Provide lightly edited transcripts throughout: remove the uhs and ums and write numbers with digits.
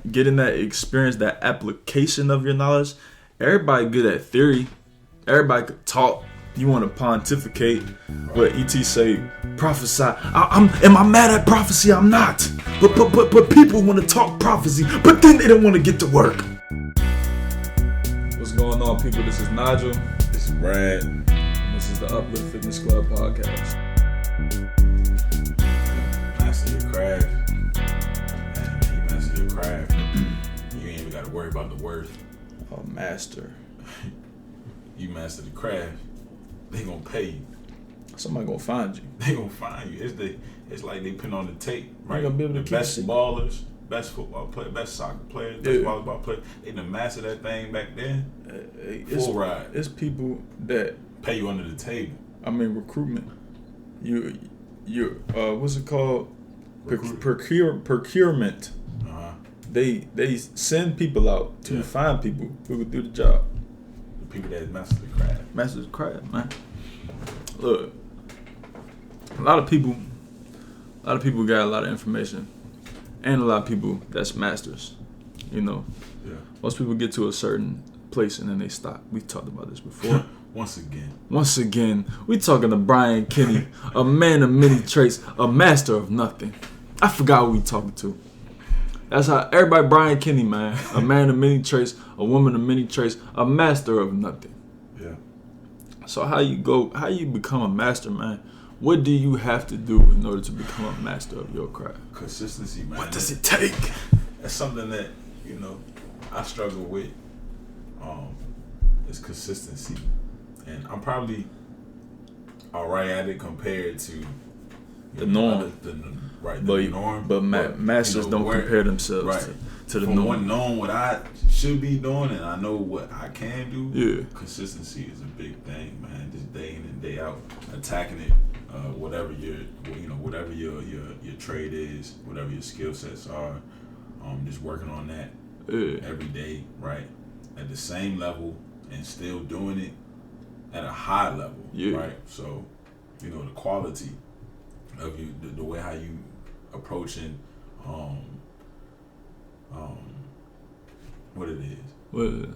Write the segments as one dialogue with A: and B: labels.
A: getting that experience, that application of your knowledge. Everybody good at theory. Everybody could talk. You want to pontificate. What ET say, prophesy. Am I mad at prophecy? I'm not. But people want to talk prophecy, but then they don't want to get to work. What's going on, people? This is Nigel.
B: This is Brad.
A: And this is the Uplift Fitness Club podcast.
B: Master your craft. Man, you master your craft. You ain't even got to worry about the worth.
A: Oh, master.
B: You master the craft. They gonna pay you.
A: Somebody gonna find you.
B: They gonna find you. It's like they put on the tape, right?
A: Gonna be able to
B: the best ballers, best football players, best soccer players, best volleyball players. They done mastered that thing back then. Full ride.
A: It's people that
B: pay you under the table.
A: I mean, recruitment. You what's it called? Procurement.
B: Uh-huh.
A: They send people out to find people who could do the job.
B: The people that master the craft.
A: Master the craft, man. Look, a lot of people got a lot of information, and a lot of people that's masters. You know, most people get to a certain place and then they stop. We talked about this before.
B: Once again,
A: we talking to Brian Kenny, a man of many traits, a master of nothing. I forgot who we talking to. That's how everybody, Brian Kenny, man, a man of many traits, a woman of many traits, a master of nothing.
B: Yeah.
A: So how you become a master, man? What do you have to do in order to become a master of your craft?
B: Consistency, man.
A: What does it take?
B: That's something that, I struggle with. Is consistency. And I'm probably all right at it compared to
A: the norm.
B: The norm.
A: But masters don't compare themselves to the norm.
B: One, knowing what I should be doing and I know what I can do.
A: Yeah.
B: Consistency is a big thing, man. Just day in and day out, attacking it. Whatever your trade is, whatever your skill sets are, just working on that every day, right? At the same level and still doing it at a high level, right? So, the quality of you, the way how you approaching, what it is.
A: What?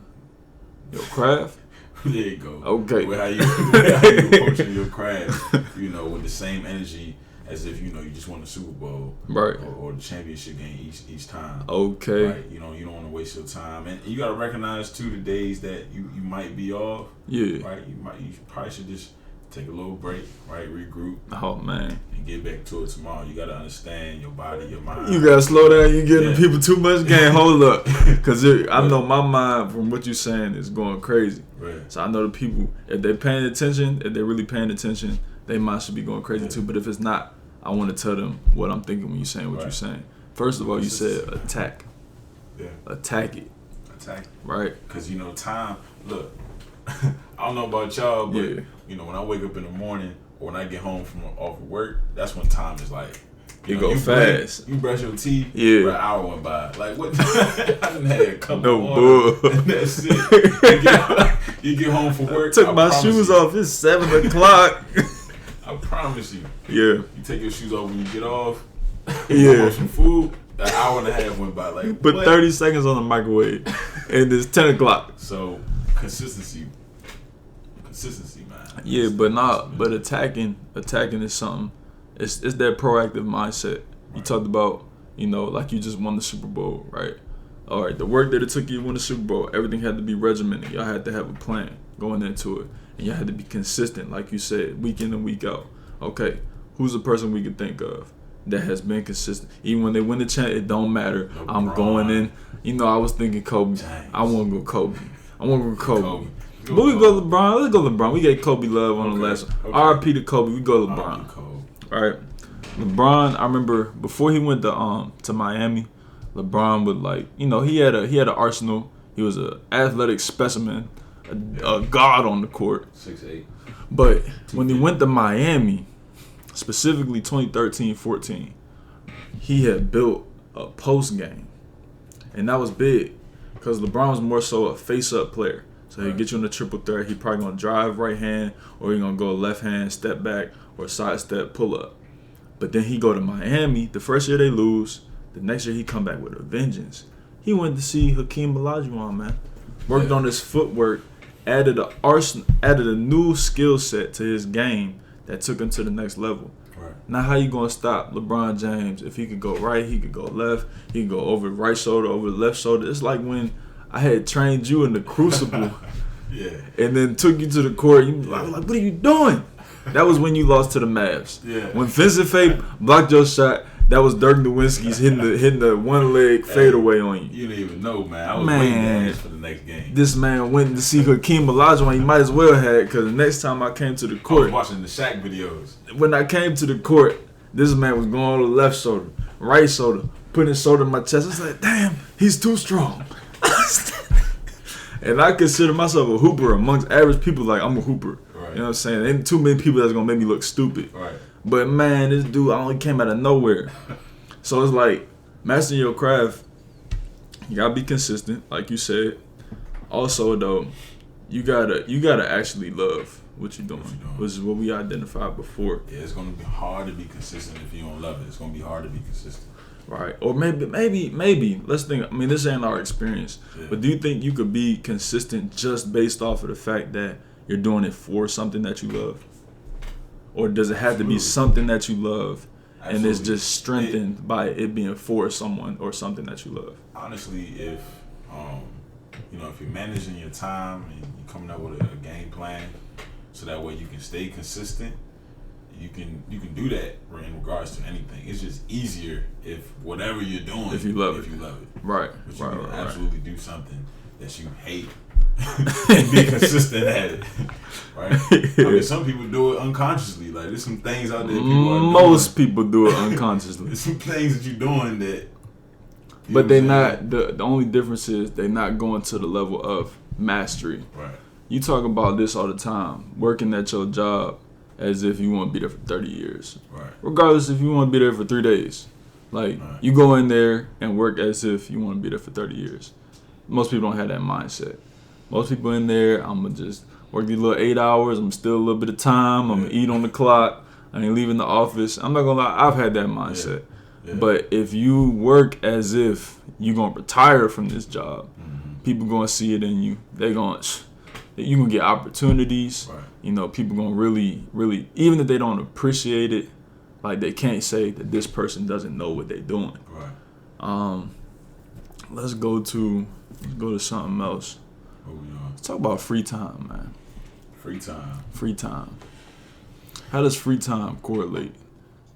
A: Your craft?
B: There you go.
A: Okay.
B: The way how you approaching your craft, with the same energy as if you just won the Super Bowl,
A: right?
B: Or the championship game each time.
A: Okay.
B: Right. You don't want to waste your time, and you got to recognize too the days that you might be off.
A: Yeah.
B: Right. You probably should just take a little break, right? Regroup.
A: Oh man.
B: And get back to it tomorrow. You got to understand your body, your mind.
A: You got to slow down. You giving people too much game. Hold up, because I know my mind from what you're saying is going crazy.
B: Right.
A: So I know the people, if they're paying attention, if they're really paying attention, they mind should be going crazy too. But if it's not, I want to tell them what I'm thinking when you're saying what you're saying. First of all, you said attack.
B: Yeah.
A: Attack it. Right.
B: Because time. Look, I don't know about y'all, but when I wake up in the morning or when I get home from off of work, that's when time is like.
A: You go fast.
B: You brush your teeth.
A: Yeah.
B: An hour went by. Like what? I done had a couple.
A: No bull.
B: And that's it. You get home from work.
A: Took my shoes off. It's 7:00.
B: I promise you.
A: Yeah.
B: You take your shoes off when you get off.
A: Yeah.
B: Some food. An hour and a half went by. Like
A: put 30 seconds on the microwave, and it's 10:00.
B: So consistency, man.
A: Yeah, but attacking is something. It's that proactive mindset. You talked about, like you just won the Super Bowl, right? All right, the work that it took you to win the Super Bowl, everything had to be regimented. Y'all had to have a plan going into it. And y'all had to be consistent, like you said, week in and week out. Okay, who's the person we can think of that has been consistent? Even when they win the champ, it don't matter.
B: LeBron.
A: I'm going in. I was thinking Kobe.
B: James.
A: I want to go Kobe. But we go LeBron. Let's go LeBron. We gave Kobe love on the last one. RIP to Kobe. We go LeBron. All right. LeBron, I remember before he went to Miami, LeBron would he had an arsenal. He was an athletic specimen, a god on the court.
B: 6'8".
A: But when he went to Miami, specifically 2013-14, he had built a post game, and that was big because LeBron was more so a face-up player. So he'd get you in the triple threat. He probably gonna drive right hand, or he gonna go left hand, step back, or side step, pull up. But then he go to Miami. The first year they lose. The next year he come back with a vengeance. He went to see Hakeem Olajuwon, man. Worked on his footwork, added a new skill set to his game that took him to the next level.
B: Right.
A: Now, how you gonna stop LeBron James? If he could go right, he could go left. He could go over the right shoulder, over the left shoulder. It's like when I had trained you in the Crucible, and then took you to the court. You like, what are you doing? That was when you lost to the Mavs.
B: Yeah.
A: When Vincent Faye blocked your shot, that was Dirk Nowitzki's hitting the one leg fadeaway on you.
B: You didn't even know, man. I was waiting to ask for the next game.
A: This man went to see Hakeem Olajuwon. He might as well have, because the next time I came to the court,
B: I was watching the Shaq videos.
A: When I came to the court, this man was going on the left shoulder, right shoulder, putting his shoulder in my chest. I was like, damn, he's too strong. And I consider myself a hooper amongst average people. Like, I'm a hooper.
B: Right.
A: You know what I'm saying? Ain't too many people that's going to make me look stupid.
B: Right.
A: But, man, this dude only came out of nowhere. So it's like, mastering your craft, you got to be consistent, like you said. Also, though, you gotta actually love what you're doing, which is what we identified before.
B: Yeah, it's going to be hard to be consistent if you don't love it. It's going to be hard to be consistent.
A: Right. Or maybe, let's think, I mean, this ain't our experience, but do you think you could be consistent just based off of the fact that you're doing it for something that you love? Or does it have to be something that you love and it's just strengthened by it being for someone or something that you love?
B: Honestly, if if you're managing your time and you're coming up with a game plan so that way you can stay consistent, you can do that in regards to anything. It's just easier if whatever you're doing,
A: if you love it. Right.
B: But you can absolutely do something that you hate and be consistent at it. Right? I mean, some people do it unconsciously. Like, there's some things out there people are doing.
A: Most people do it unconsciously.
B: There's some things that you're doing that.
A: But they're not. The only difference is they're not going to the level of mastery.
B: Right.
A: You talk about this all the time. Working at your job as if you want to be there for 30 years.
B: Right.
A: Regardless if you want to be there for 3 days. Like, you go in there and work as if you want to be there for 30 years. Most people don't have that mindset. Most people in there, I'm going to just work these little 8 hours. I'm still a little bit of time. I'm going to eat on the clock. I ain't leaving the office. I'm not going to lie. I've had that mindset. Yeah. But if you work as if you're going to retire from this job, people going to see it in you. They're going to... You're going to get opportunities.
B: Right.
A: You know, people going to really, even if they don't appreciate it, like, they can't say that this person doesn't know what they're doing.
B: Right.
A: Let's go to something else.
B: What we on?
A: Let's talk about free time, man.
B: Free time.
A: How does free time correlate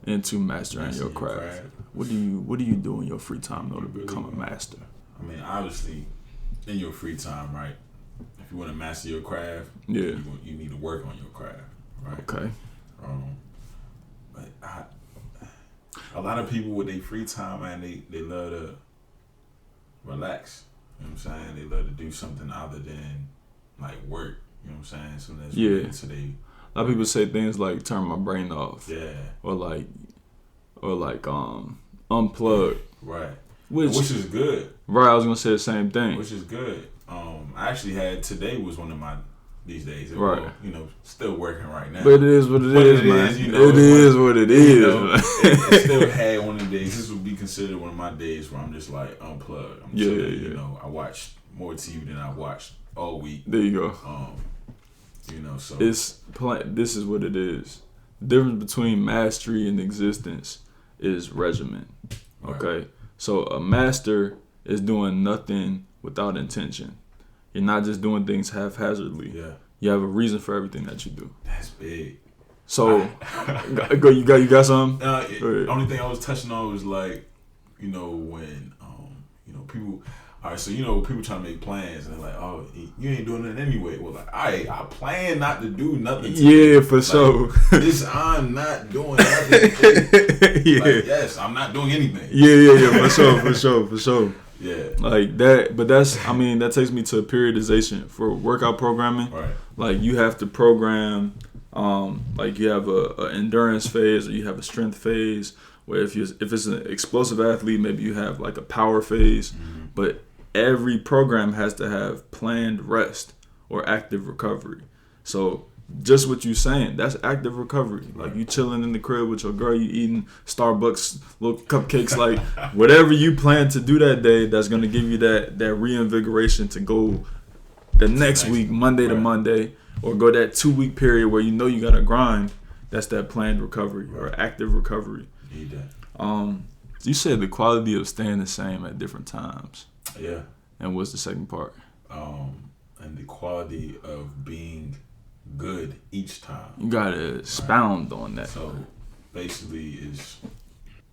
A: into mastering your craft? What do you do in your free time in order to become a master?
B: I mean, obviously, in your free time, right? If you want to master your craft,
A: you
B: need to work on your craft, right?
A: Okay.
B: But a lot of people with their free time, man, they love to relax. You know what I'm saying? They love to do something other than like work. You know what I'm saying? So that's
A: a lot of people say things like turn my brain off.
B: Yeah.
A: Or unplug.
B: Right.
A: Which
B: is good.
A: Right, I was gonna say the same thing.
B: Which is good. I actually had today was one of my these days.
A: Right.
B: Still working right now.
A: But it is what it is, man. It is what it is.
B: I still had one of the days. This would be considered one of my days where I'm just like unplugged. I'm chilling, I watched more TV than I watched all week.
A: There you go.
B: So
A: this is what it is. The difference between mastery and existence is regimen. Okay? Right. So a master is doing nothing without intention. You're not just doing things haphazardly.
B: Yeah.
A: You have a reason for everything that you do.
B: That's big.
A: So, you got something?
B: Only thing I was touching on was like, when people. All right, so people trying to make plans and they're like, "Oh, you ain't doing it anyway." Well, like, I plan not to do nothing.
A: For sure.
B: I'm not doing nothing. Yes, I'm not doing anything.
A: For sure. Yeah. Like that, but that takes me to periodization for workout programming.
B: Right.
A: Like you have to program, like you have a endurance phase or you have a strength phase. Where if it's an explosive athlete, maybe you have like a power phase. Mm-hmm. But every program has to have planned rest or active recovery. So just what you saying, that's active recovery. Like you chilling in the crib with your girl, you eating Starbucks little cupcakes, like whatever you plan to do that day, that's gonna give you that reinvigoration to go the next week, Monday to Monday, or go that 2-week period where you know you gotta grind. That's that planned recovery or active recovery.
B: Need that.
A: You said the quality of staying the same at different times.
B: Yeah.
A: And what's the second part?
B: And the quality of being good each time.
A: You gotta expound on that.
B: So basically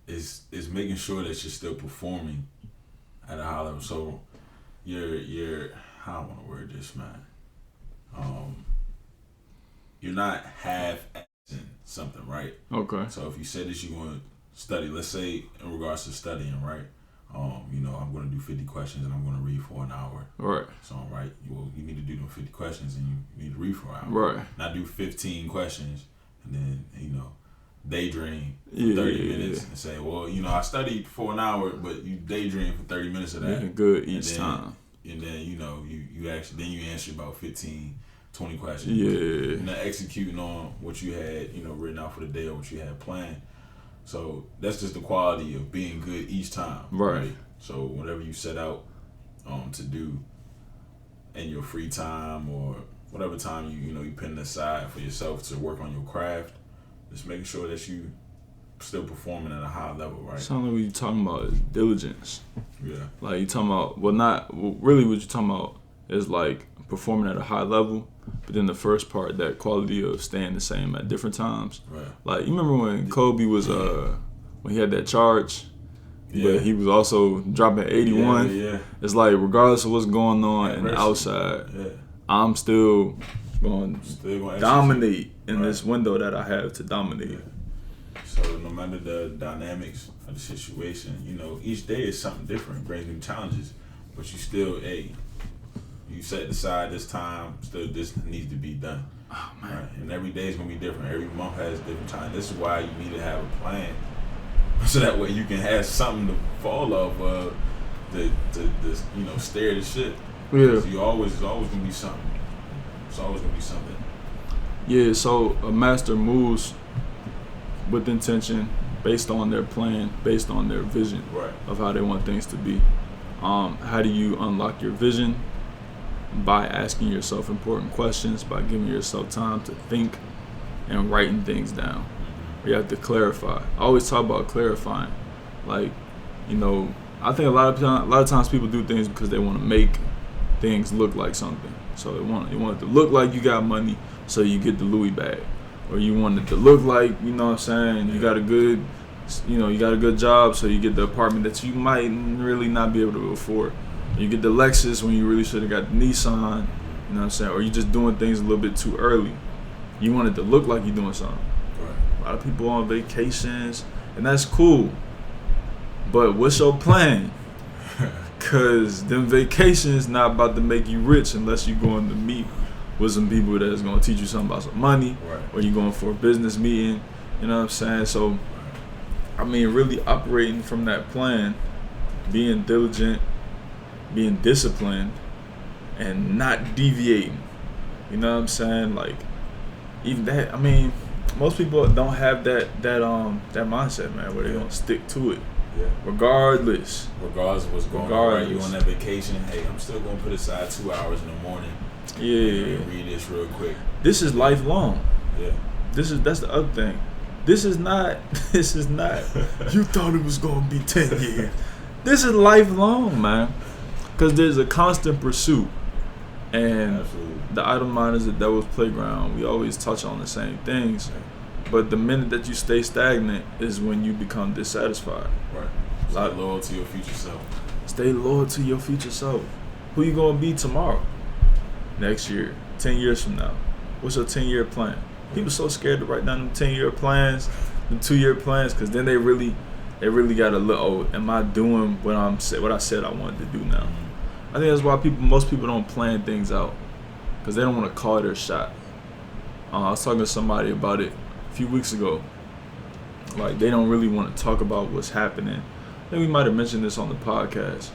B: is making sure that you're still performing at a high level. So you're how I want to word this, man. You're not half-assing something, right? Okay. So if you said that you're going to study, let's say in regards to studying, right? I'm going to do 50 questions and I'm going to read for an hour. Right. So, right, you need to do them 50 questions and you need to read for an hour. Right. Not do 15 questions and then, daydream for 30 minutes and say, well, I studied for an hour, but you daydream for 30 minutes of that.
A: Making good each time.
B: And then, you actually, then you answer about 15, 20 questions.
A: Yeah.
B: You're not executing on what you had, written out for the day or what you had planned. So that's just the quality of being good each time. Right. So whatever you set out to do in your free time or whatever time you putting aside for yourself to work on your craft, just making sure that you still performing at a high level, right?
A: Something what you're talking about is diligence.
B: Yeah.
A: Like you talking about, really what you're talking about is like performing at a high level, but then the first part, that quality of staying the same at different times. Right. Like you remember when Kobe was when he had that charge, but he was also dropping 81. Yeah. It's like regardless of what's going on in the outside, I'm still going to dominate in this window that I have to dominate.
B: Yeah. So no matter the dynamics of the situation, each day is something different, brings new challenges, but you still, you set aside this time, still this needs to be done. Oh, man. Right? And every day is going to be different. Every month has a different time. This is why you need to have a plan. So that way you can have something to fall off of to steer the shit. Yeah. It's always going to be something. It's always going to be something.
A: Yeah, so a master moves with intention, based on their plan, based on their vision of how they want things to be. How do you unlock your vision? By asking yourself important questions, by giving yourself time to think and writing things down. You have to clarify. I always talk about clarifying. Like, I think a lot of times people do things because they want to make things look like something. So they want it to look like you got money, so you get the Louis bag, or you want it to look like, you got a good, you got a good job, so you get the apartment that you might really not be able to afford. You get the Lexus when you really should have got the Nissan, or you just doing things a little bit too early. You want it to look like you're doing something. Right. A lot of people on vacations, and that's cool. But what's your plan? Because them vacations not about to make you rich unless you're going to meet with some people that's going to teach you something about some money, or you're going for a business meeting, So, really operating from that plan, being diligent, being disciplined, and not deviating. Like, even that, most people don't have that mindset, man, where they're going to stick to it. Yeah. Regardless of what's going on, right? You on that vacation, hey, I'm still going to put aside 2 hours in the morning. Yeah. And read this real quick. This is lifelong. Yeah. That's the other thing. This is not you thought it was going to be 10 years. This is lifelong, man. Because there's a constant pursuit. And the Idle Mind is the Devil's Playground. We always touch on the same things. But the minute that you stay stagnant is when you become dissatisfied.
B: Right. Stay loyal to your future self.
A: Stay loyal to your future self. Who you going to be tomorrow? Next year? 10 years from now? What's your 10-year plan? People so scared to write down them 10-year plans, them 2-year plans, because then they really got to look, am I doing what I said I wanted to do now? Mm-hmm. I think that's why most people don't plan things out, because they don't want to call their shot. I was talking to somebody about it a few weeks ago. Like, they don't really want to talk about what's happening. I think we might have mentioned this on the podcast,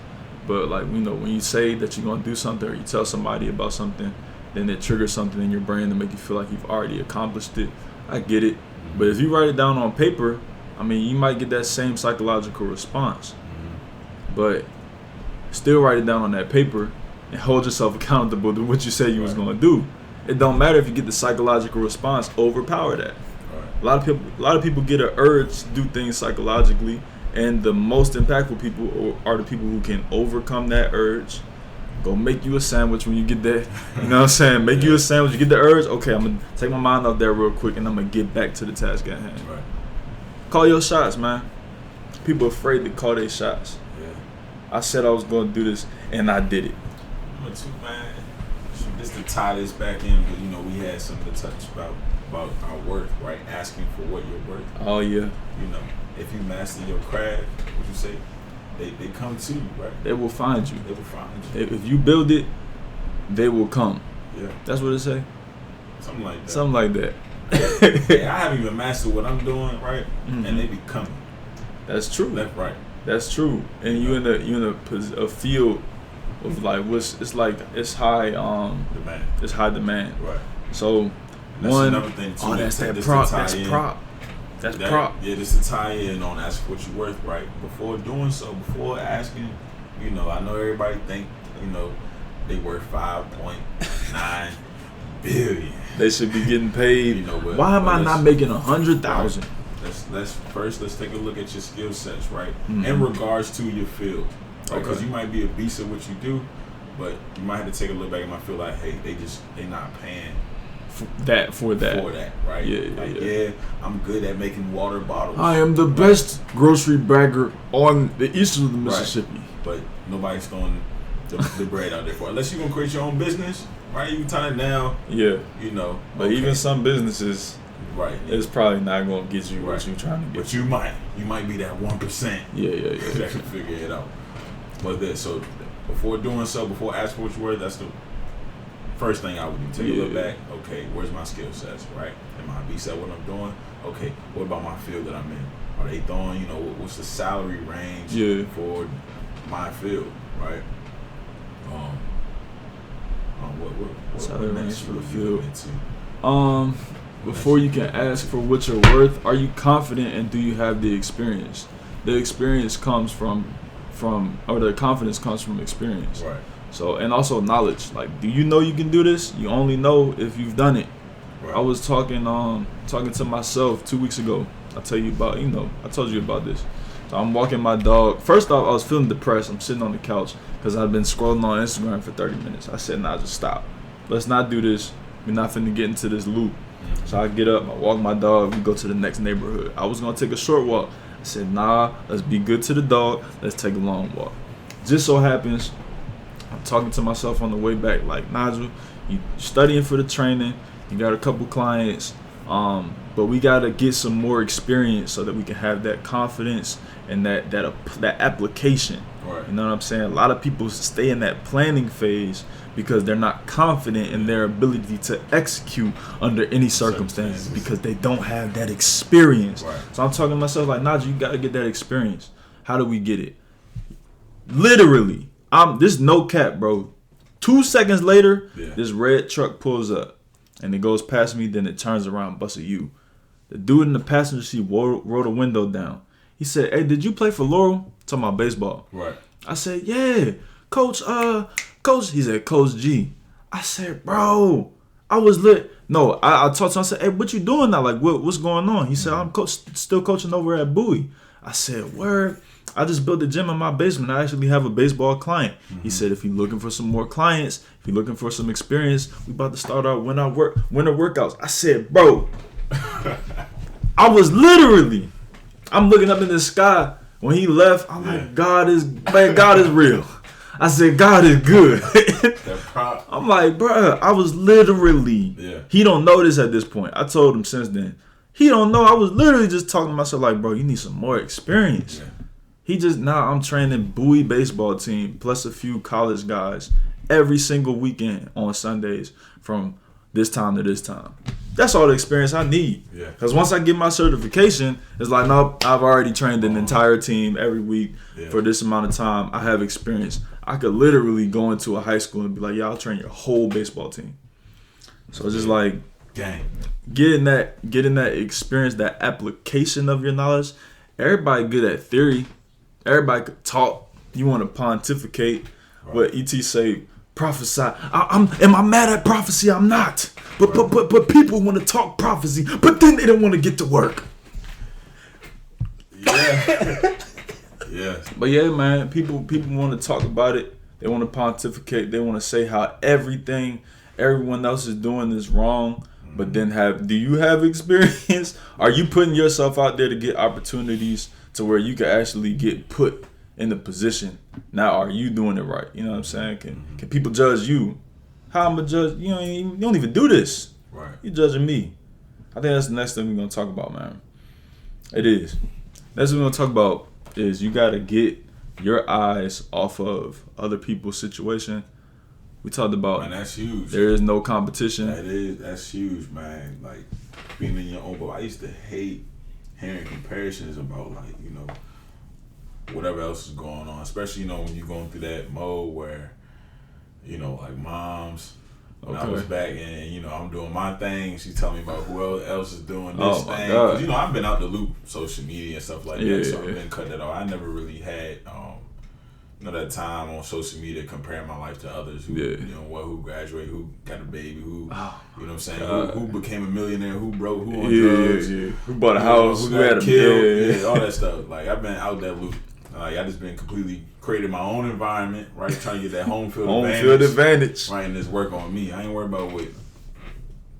A: but like, when you say that you're going to do something, or you tell somebody about something, then it triggers something in your brain to make you feel like you've already accomplished it. I get it. But if you write it down on paper, I mean, you might get that same psychological response. But still write it down on that paper and hold yourself accountable to what you said you was going to do. It don't matter if you get the psychological response, overpower that. A lot of people get an urge to do things psychologically, and the most impactful people are the people who can overcome that urge. Go make you a sandwich when you get that. You know what I'm saying? Make you a sandwich. You get the urge. Okay, I'm going to take my mind off that real quick, and I'm going to get back to the task at hand.
B: Right. Call
A: your shots, man. People afraid to call their shots.
B: Yeah.
A: I said I was going to do this, and I did it.
B: Number 2, man. Just to tie this back in, because, we had something to touch about our worth, right? Asking for what you're worth.
A: Oh, yeah.
B: If you master your craft, what you say, they come to you, right?
A: They will find you.
B: They will find you.
A: If you build it, they will come.
B: Yeah.
A: That's what it say?
B: Something like that.
A: Something like that.
B: Hey, I haven't even mastered what I'm doing, right? Mm-hmm. And they be coming.
A: That's true.
B: Left, right.
A: That's true. And you in a field of like it's high
B: demand.
A: It's high demand.
B: Right.
A: So
B: that's another thing too.
A: That's that prop. That's prop. That's prop.
B: Yeah, just to tie in on asking what you're worth, right? Before doing so, before asking, I know everybody think, they worth 5.9 billion.
A: They should be getting paid. Why am I not making 100,000?
B: Let's take a look at your skill sets, right? Mm-hmm. In regards to your field, right? Because you might be a beast at what you do, but you might have to take a look back and might feel like, hey, they not paying for that, right? Yeah, I'm good at making water bottles.
A: I am the best grocery bagger on the east of the Mississippi.
B: Right. But nobody's throwing the bread out there for it. Unless you're gonna create your own business, right? You can turn it down.
A: Yeah. But
B: okay.
A: even some businesses,
B: right?
A: It's probably not gonna get you what you're trying to get.
B: But you might be that 1%.
A: Yeah.
B: That can figure it out. But so before doing so, before asking for what you're worth, that's the first thing I would do. Take a look back. Okay, where's my skill sets, right? Am I a beast at what I'm doing? Okay, what about my field that I'm in? Are they throwing, what's the salary range for my field, right? What
A: salary range for the field. Before you can ask for what you're worth, are you confident and do you have the experience? The experience comes from the confidence comes from experience.
B: Right.
A: So, and also knowledge. Like, do you know you can do this? You only know if you've done it. Right. I was talking to myself 2 weeks ago. I told you about this. So I'm walking my dog. First off, I was feeling depressed. I'm sitting on the couch because I've been scrolling on Instagram for 30 minutes. I said, nah, just stop. Let's not do this. We're not finna get into this loop. Mm-hmm. So I get up, I walk my dog, we go to the next neighborhood. I was gonna take a short walk. I said, nah, let's be good to the dog. Let's take a long walk. Just so happens, I'm talking to myself on the way back, like, Nigel, you studying for the training, you got a couple clients, but we gotta get some more experience so that we can have that confidence and that application.
B: Right.
A: You know what I'm saying? A lot of people stay in that planning phase because they're not confident in their ability to execute under any circumstances because they don't have that experience.
B: Right.
A: So I'm talking to myself like, Najee, you got to get that experience. How do we get it? Literally, this no cap, bro. 2 seconds later, this red truck pulls up and it goes past me, then it turns around, busts a U. The dude in the passenger seat rolled a window down. He said, hey, did you play for Laurel? Talking about baseball.
B: Right.
A: I said, yeah. Coach, he said, Coach G. I said, bro, I was lit. No, I talked to him. I said, hey, what you doing now? Like, what's going on? He said, I'm still coaching over at Bowie. I said, word. I just built a gym in my basement. I actually have a baseball client. Mm-hmm. He said, if you're looking for some more clients, if you're looking for some experience, we about to start our winter workouts. I said, bro, I was literally, I'm looking up in the sky. When he left, I'm like, God is real. I said, God is good. I'm like, bruh, I was literally, he don't know this at this point. I told him since then. He don't know. I was literally just talking to myself like, bro, you need some more experience. Yeah. He just, I'm training Bowie baseball team plus a few college guys every single weekend on Sundays from this time to this time. That's all the experience I need. Yeah. Because once I get my certification, it's like, nope, I've already trained an entire team every week for this amount of time. I have experience. I could literally go into a high school and be like, yeah, I'll train your whole baseball team. So it's just like
B: gang.
A: Getting that experience, that application of your knowledge. Everybody good at theory. Everybody could talk. You want to pontificate. Right. What ET say? Prophesy. Am I mad at prophecy? I'm not. But people want to talk prophecy, but then they don't want to get to work.
B: Yeah. Yeah.
A: But yeah, man, people want to talk about it. They want to pontificate. They want to say how everyone else is doing is wrong. But then do you have experience? Are you putting yourself out there to get opportunities to where you can actually get put in the position? Now, are you doing it right? You know what I'm saying? Can people judge you? How I'm a judge? You don't even do this.
B: Right.
A: You judging me. I think that's the next thing we're going to talk about, man. It is. Next thing we're going to talk about is you got to get your eyes off of other people's situation. We talked about,
B: man, that's huge.
A: There is no competition.
B: That's huge, man. Like being in your own boat. I used to hate hearing comparisons about whatever else is going on, especially when you're going through that mode where like moms. When I was back and I'm doing my thing, she tell me about who else is doing this thing. Because I've been out the loop, social media and stuff like that, so I've been cut that off. I never really had that time on social media comparing my life to others who who graduated, who got a baby, who you know what I'm saying, who became a millionaire, who broke, who on drugs,
A: who bought a house,
B: who got killed, all that stuff. Like I've been out that loop. I just been completely created my own environment, right? Trying to get that home field advantage. Right, and just work on me. I ain't worried about what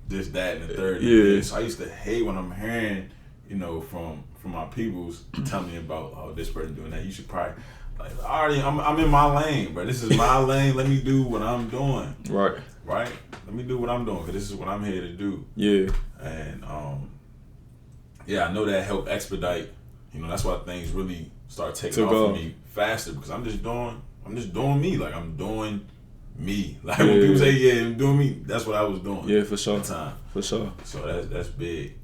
B: this, that, and the third.
A: Yeah.
B: So I used to hate when I'm hearing, from my peoples tell me about this person doing that. You should probably I'm in my lane, bro. This is my lane. Let me do what I'm doing.
A: Right.
B: Let me do what I'm doing because this is what I'm here to do.
A: Yeah.
B: And I know that helped expedite. That's why things really start taking off for me faster because I'm just doing me. Like I'm doing me. Like when people say, "Yeah, I'm doing me," that's what I was doing.
A: Yeah, for sure.
B: At the time.
A: For sure.
B: So that's big.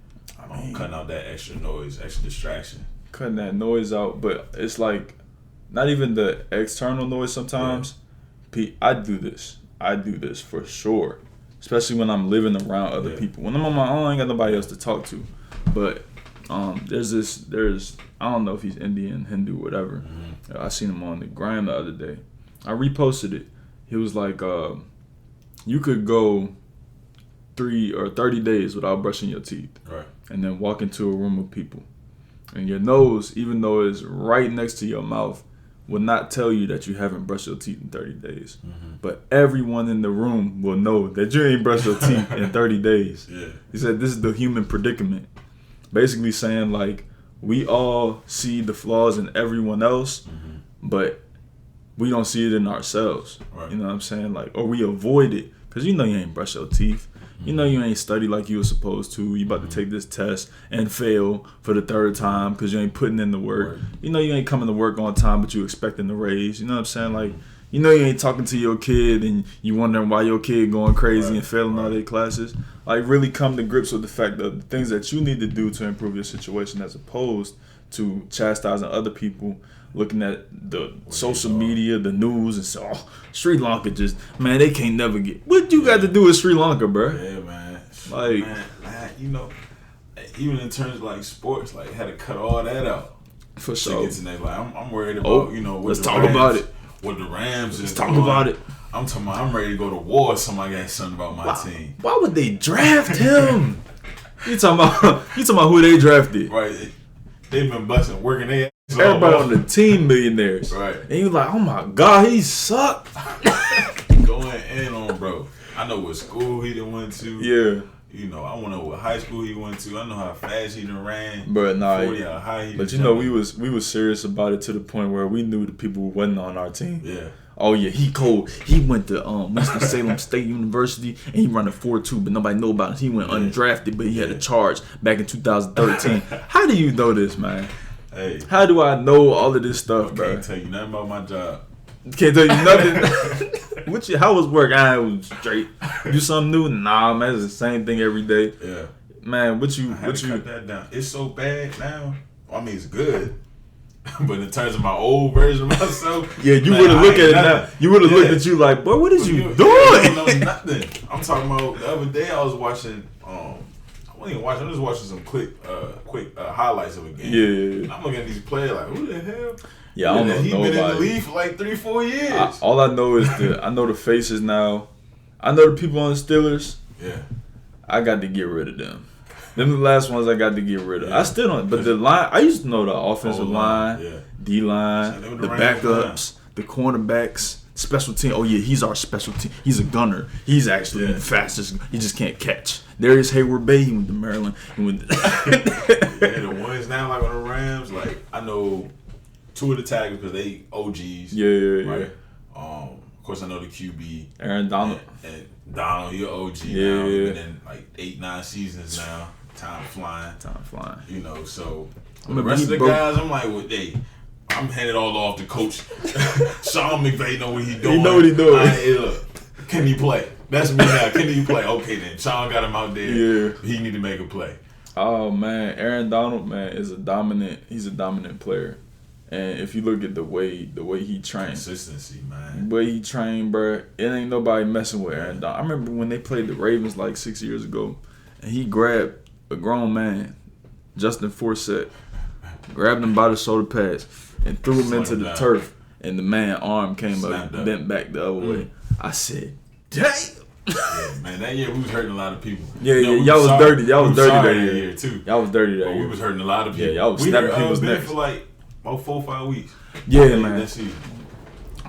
B: Cutting out that extra noise, extra distraction.
A: Cutting that noise out, but it's like not even the external noise. Sometimes, I do this for sure. Especially when I'm living around other people. When I'm on my own, I ain't got nobody else to talk to. But there's I don't know if he's Indian, Hindu, whatever. Mm-hmm. I seen him on the gram the other day. I reposted it. He was like, you could go 3 or 30 days without brushing your teeth.
B: Right.
A: And then walk into a room of people. And your nose, even though it's right next to your mouth, will not tell you that you haven't brushed your teeth in 30 days. Mm-hmm. But everyone in the room will know that you ain't brushed your teeth in 30 days.
B: Yeah.
A: He said this is the human predicament. Basically saying like we all see the flaws in everyone else, but we don't see it in ourselves. Right. You know what I'm saying? Like, or we avoid it because you ain't brush your teeth. You you ain't study like you were supposed to. You about to take this test and fail for the 3rd time because you ain't putting in the work. Right. You ain't coming to work on time, but you expecting the raise. You know what I'm saying? Like, you ain't talking to your kid and you wondering why your kid going crazy and failing all their classes. Like, really come to grips with the fact that the things that you need to do to improve your situation as opposed to chastising other people, looking at the social media, the news, and say, Sri Lanka they can't never get. What you got to do with Sri Lanka, bro?
B: Yeah, man.
A: Like,
B: man, even in terms of like sports, like had to cut all that out.
A: For sure.
B: Like, I'm worried about,
A: let's talk about it.
B: What the Rams
A: Let's talk about it.
B: I'm talking about I'm ready to go to war if somebody got something about my team.
A: Why would they draft him? You talking about who they drafted.
B: Right. They've been busting, working their ass.
A: Everybody on the team millionaires.
B: Right.
A: And you like, oh my God, he sucked.
B: Going in on bro. I know what school he done went to.
A: Yeah.
B: I want to know what high school he went to. I know how fast he done ran.
A: But nah,
B: 40, how high he
A: but we was serious about it to the point where we knew the people who wasn't on our team.
B: Yeah.
A: Oh yeah, he cold. He went to Winston-Salem State University and he run a 4.2, but nobody know about it. He went undrafted, but he had a charge back in 2013. How do you know this, man?
B: Hey.
A: How do I know all of this stuff, bro?
B: I can't tell you nothing about my job.
A: Can't tell you nothing. How was work? I was straight. Do something new? Nah, man, it's the same thing every day.
B: Yeah.
A: Man,
B: cut that down. It's so bad now. I mean, it's good. But in terms of my old version of myself,
A: yeah, you would have looked at it now. You would have looked at you like, boy, what is you doing?
B: I don't know nothing. I'm talking about the other day. I was watching. I wasn't even watching. I'm just watching some quick highlights of a game.
A: Yeah.
B: And I'm looking at these players like, who the hell?
A: Yeah, I don't know.
B: He been in the league for like 3-4 years.
A: All I know is I know the faces now. I know the people on the Steelers.
B: Yeah.
A: I got to get rid of them. Them the last ones I got to get rid of. I still don't. But the line, I used to know the offensive line, D-line, the backups, the cornerbacks, special team. Oh, yeah, he's our special team. He's a gunner. He's actually the fastest. He just can't catch. Darius Hayward Bay, he went to Maryland.
B: The ones now, like on the Rams, like, I know 2 of the tackles because they OGs.
A: Yeah.
B: Right? Of course, I know the QB.
A: Aaron Donald.
B: And Donald, you're OG now.
A: Yeah.
B: Been in like 8-9 seasons now. Time flying. You know, so the rest of the guys, I'm like, well, I'm handing it all off to Coach Sean McVay. Know what he doing.
A: He know what he doing.
B: Look, can he play? That's me now. Can he play? Okay, then. Sean got him out there. Yeah. He need to make a play.
A: Oh, man. Aaron Donald, man, he's a dominant player. And if you look at the way he trained.
B: Consistency, man.
A: The way he trained, bro, it ain't nobody messing with Aaron Donald. I remember when they played the Ravens like 6 years ago, and he grabbed a grown man, Justin Forsett, grabbed him by the shoulder pads and threw him into the turf, and the man's arm came up and bent back the other way. I said, dang.
B: Yeah, man, that year we was hurting a lot of people.
A: Yeah, y'all was dirty. Y'all was dirty that year
B: too.
A: Y'all was dirty that year.
B: We was hurting a lot of people.
A: Yeah, y'all was snapping people's necks
B: for like about 4 or 5 weeks.
A: Yeah, man.
B: That season.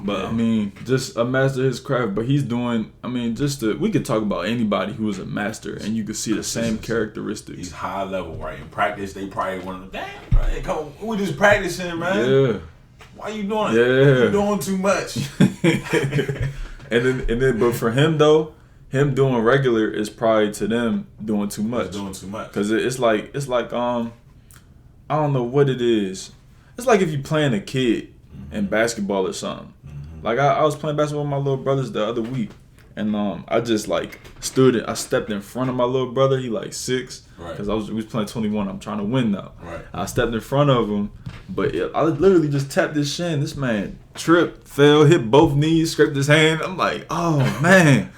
A: But, I mean, just a master of his craft. But he's doing, I mean, we could talk about anybody who is a master, and you could see the same characteristics.
B: He's high level, right? In practice, they probably want to, damn, right? Come on, we just practicing, man.
A: Yeah.
B: Why you doing it?
A: Yeah.
B: You're doing too much.
A: and then, but for him, though, him doing regular is probably to them doing too much.
B: He's doing too much.
A: Because it's like, I don't know what it is. It's like if you playing a kid in basketball or something. Like I was playing basketball with my little brothers the other week, and I just like I stepped in front of my little brother. He like 6, because we was playing 21. I'm trying to win now.
B: Right.
A: I stepped in front of him, but I literally just tapped his shin. This man tripped, fell, hit both knees, scraped his hand. I'm like, oh man,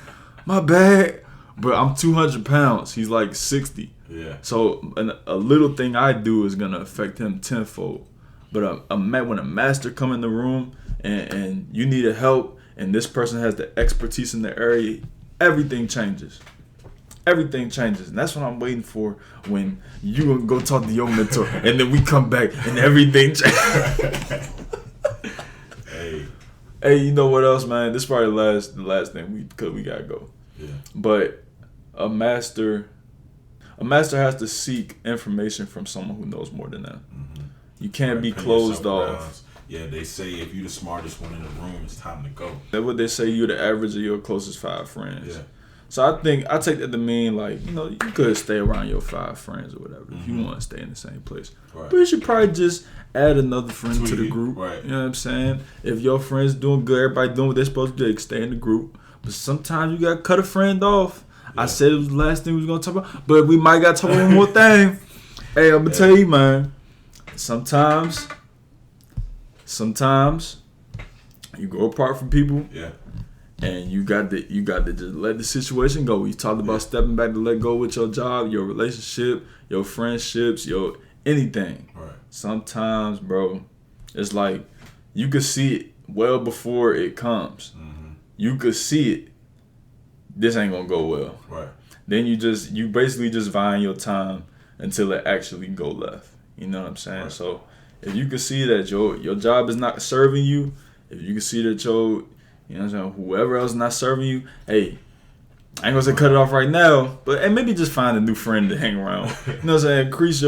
A: my bad. But I'm 200 pounds. He's like 60.
B: Yeah.
A: So a little thing I do is gonna affect him tenfold. But when a master come in the room and you need help, and this person has the expertise in the area, everything changes. Everything changes. And that's what I'm waiting for, when you go talk to your mentor and then we come back and everything changes. Hey, you know what else, man? This is probably the last thing we gotta go.
B: Yeah.
A: But a master has to seek information from someone who knows more than them. Mm-hmm. You can't be closed off.
B: Yeah, they say if you're the smartest one in the room, it's time to go.
A: That's what they say. You're the average of your closest 5 friends.
B: Yeah.
A: So I take that to mean, like, you could stay around your 5 friends or whatever if you want to stay in the same place.
B: Right.
A: But you should probably just add another friend to the group.
B: Right.
A: You know what I'm saying? If your friends doing good, everybody doing what they're supposed to do, stay in the group. But sometimes you got to cut a friend off. Yeah. I said it was the last thing we was going to talk about, but we might got to talk about one more thing. Hey, I'm going to tell you, man. Sometimes you go apart from people.
B: Yeah.
A: And you got to just let the situation go. We talked about stepping back to let go with your job, your relationship, your friendships, your anything.
B: Right.
A: Sometimes, bro, it's like you could see it well before it comes. Mm-hmm. You could see it. This ain't gonna go well.
B: Right.
A: Then you basically just vying your time until it actually go left. You know what I'm saying?
B: Right.
A: So if you can see that your job is not serving you, if you can see that you know what I'm saying, whoever else is not serving you, hey, I ain't gonna say cut it off right now, but maybe just find a new friend to hang around. You know what I'm saying? Increase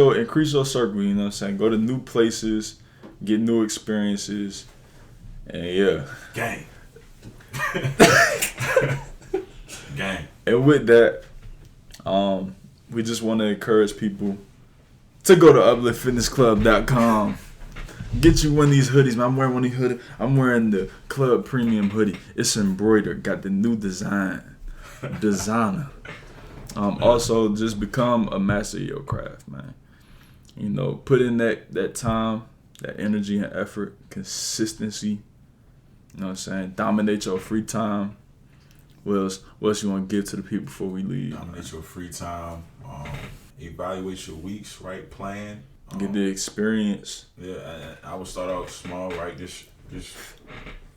A: your circle, you know what I'm saying? Go to new places, get new experiences, and yeah.
B: Gang. Gang.
A: And with that, we just want to encourage people to go to upliftfitnessclub.com. Get you one of these hoodies, man. I'm wearing one of these hoodies. I'm wearing the Club Premium hoodie. It's embroidered. Got the new designer. Also, just become a master of your craft, man. Put in that time that energy and effort, consistency. You know what I'm saying? Dominate your free time. What else you want to give to the people before we leave?
B: Dominate your free time. Evaluate your weeks, right? Plan.
A: Get the experience.
B: Yeah, I would start out small, right? Just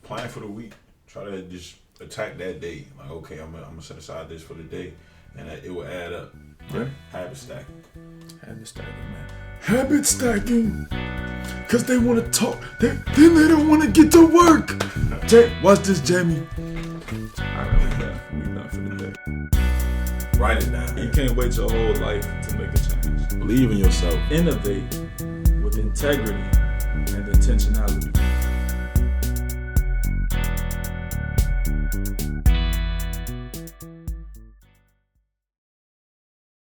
B: plan for the week. Try to just attack that day. Like, okay, I'm gonna set aside this for the day, and it will add up.
A: Yeah.
B: Habit stacking.
A: Habit stacking, man. Habit stacking. Cause they want to talk. Then they don't want to get to work. Watch this, Jamie. Alright, we done for the day.
B: Write it down.
A: You can't wait your whole life to make a change.
B: Believe in yourself.
A: Innovate with integrity and intentionality.